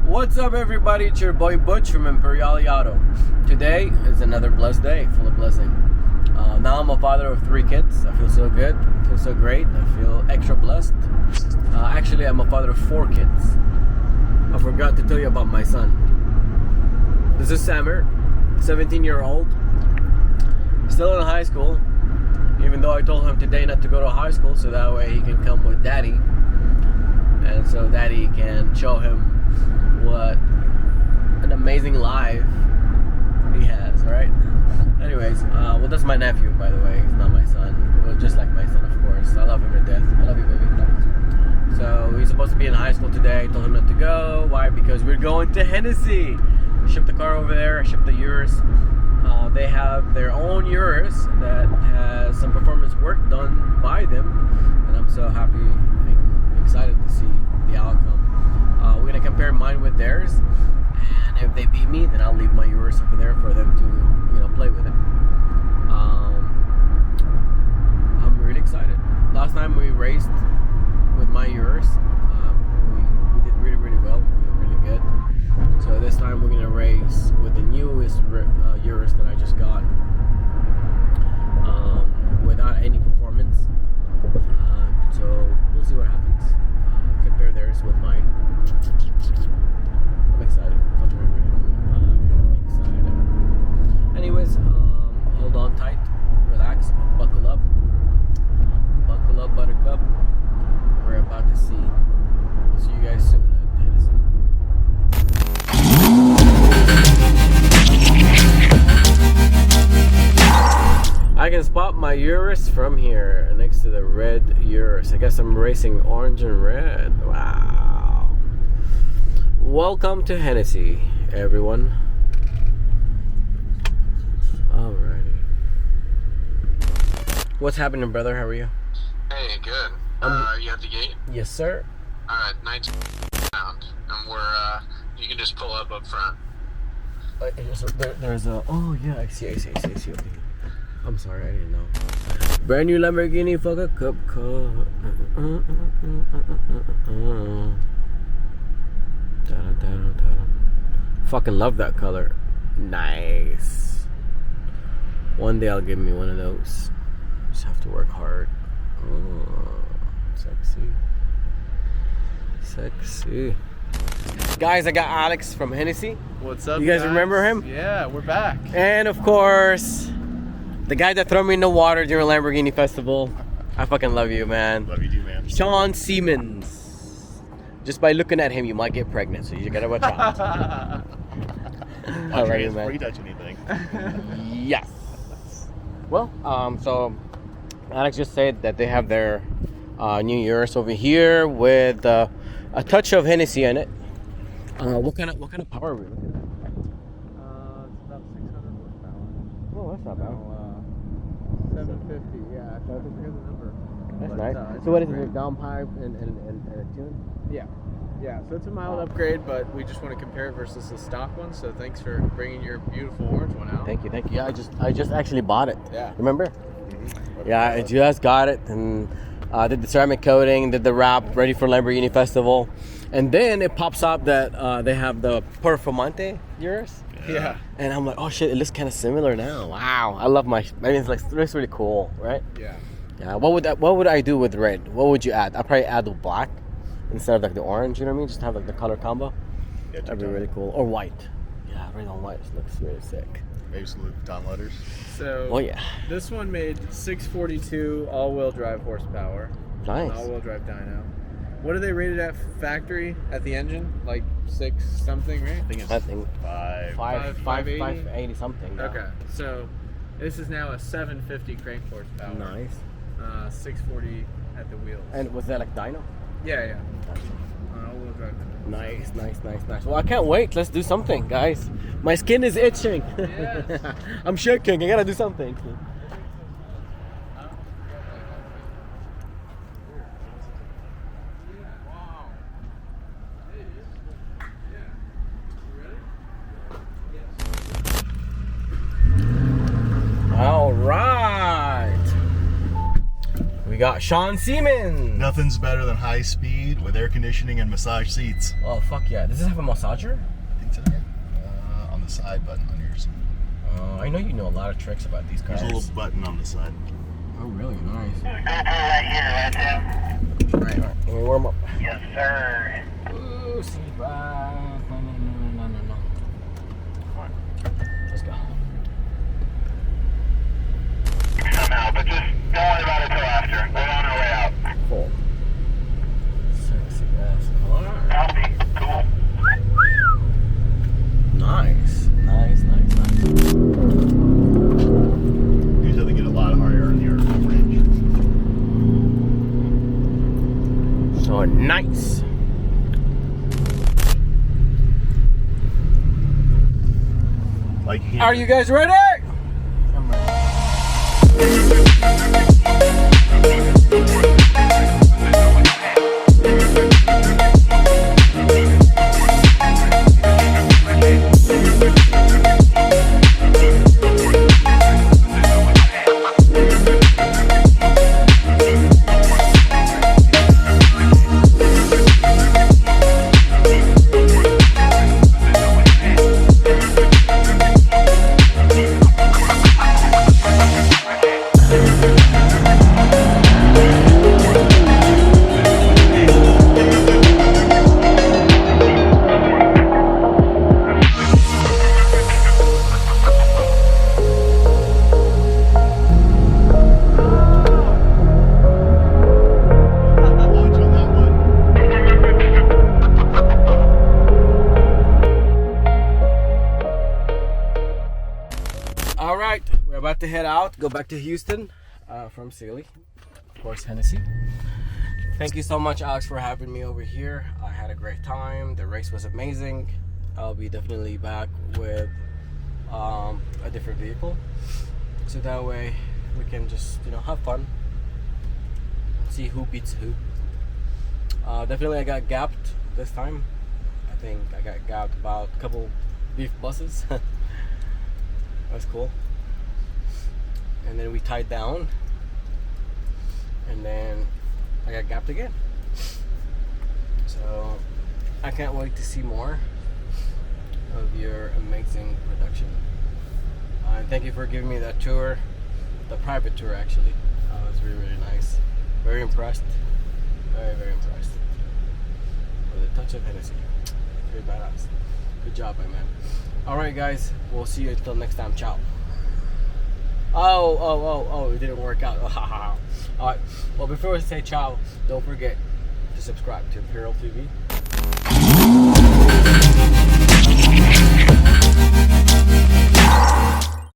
What's up, everybody? It's your boy Butch from Imperial Auto. Today is another blessed day, full of blessing. Now I'm a father of 3 kids. I feel so good. I feel so great. I feel extra blessed. Actually, I'm a father of 4 kids. I forgot to tell you about my son. This is Samer, 17-year-old, still in high school. Even though I told him today not to go to high school, so that way he can come with Daddy, and so Daddy can show him what an amazing life he has, right? Anyways, well, that's my nephew, by the way. He's not my son. Well, just like my son, of course. I love him to death. I love you, baby. So he's supposed to be in high school today. I told him not to go. Why? Because we're going to Hennessey. Shipped the car over there. I shipped the Urus. They have their own Urus that has some performance work done by them, and I'm so happy and excited to see the outcome. We're gonna compare mine with theirs, and if they beat me, then I'll leave my Urus over there for them to, play with it. I'm really excited. Last time we raced with my Urus, we did really, really well. We did really good. So this time we're gonna race with the newest Urus that I just got, without any performance. So we'll see what happens. Compare theirs with mine. I'm excited. I'm really excited. Anyways, hold on tight, relax, buckle up, buttercup. We're about to see. We'll see you guys soon at Hennessey. I can spot my Urus from here next to the red Urus. I guess I'm racing orange and red. Wow. Welcome to Hennessey, everyone. Alrighty. What's happening, brother? How are you? Hey, good. You at the gate? Yes, sir. Alright, 19 pound. And we're, you can just pull up front. There's a, oh yeah, I see. Okay. I'm sorry, I didn't know. Brand new Lamborghini fuck a cup car. Fucking love that color. Nice. One day I'll give me one of those. Just have to work hard. Sexy. Guys, I got Alex from Hennessey. What's up, You guys remember him? Yeah, we're back. And of course, the guy that threw me in the water during Lamborghini Festival. I fucking love you, man. Love you too, man. Shawn Siemens. Just by looking at him, you might get pregnant, so you gotta watch out. Alright, man. Before you touch anything. Yes. Well, so Alex just said that they have their new Urus over here with a touch of Hennessey in it. What kind of power are we looking at? It's about 600 horsepower. Oh, that's not bad. 750, yeah. I forget the number. That's But, nice. So what is it? A downpipe and a tune? Yeah, so it's a mild upgrade, but we just want to compare it versus the stock one. So thanks for bringing your beautiful orange one out. Thank you. Yeah, I just actually bought it. Yeah. Remember? Yeah, I just got it and did the ceramic coating, did the wrap, ready for Lamborghini Festival, and then it pops up that they have the Performance Urus. Yeah. And I'm like, oh shit, it looks kind of similar now. Wow, I love it looks really cool, right? Yeah. Yeah. What would I do with red? What would you add? I'd probably add the black instead of like the orange. You know what I mean? Just have like the color combo. Yeah, That'd be really cool. Or white. Yeah, red on white looks really sick. Maybe some Louis Vuitton letters. So Oh yeah. this one made 642 all-wheel drive horsepower. Nice. All-wheel drive dyno. What are they rated at factory at the engine? Like 6 something, right? I think 580? 580 something. Yeah. Okay, so this is now a 750 crank horsepower. Nice. 640 at the wheels. And was that like dyno? Yeah. All-wheel drive. Nice. Well, I can't wait. Let's do something, guys. My skin is itching. Yes. I'm shaking. I gotta do something. All right. We we got Shawn Seaman. Nothing's better than high speed with air conditioning and massage seats. Oh, fuck yeah. Does this have a massager? I think so, yeah. On the side button on yours. I know you know a lot of tricks about these cars. There's a little button on the side. Oh, really? Nice. Right Right. Let me warm up. Yes, sir. Ooh, seat back. No. Alright, let's go. Somehow, but just don't worry about it till after. We're on our way out. Cool. Sexy ass car. Copy. Cool. Nice. Usually they get a lot higher in the range. So nice. Like you Are you guys ready? I'm ready. Alright, we're about to head out, go back to Houston from Sealy. Of course, Hennessey. Thank you so much, Alex, for having me over here. I had a great time. The race was amazing. I'll be definitely back with a different vehicle. So that way we can just, have fun. See who beats who. Definitely I got gapped this time. I think I got gapped about a couple beef buses. That's cool. And then we tied down. And then I got gapped again. So I can't wait to see more of your amazing production. And thank you for giving me that tour, the private tour actually. It was really, really nice. Very impressed. Very, very impressed. With a touch of Hennessey. Very badass. Good job, my man. Alright guys, we'll see you until next time. Ciao. Oh, it didn't work out. Alright, well before we say ciao, don't forget to subscribe to Imperial TV.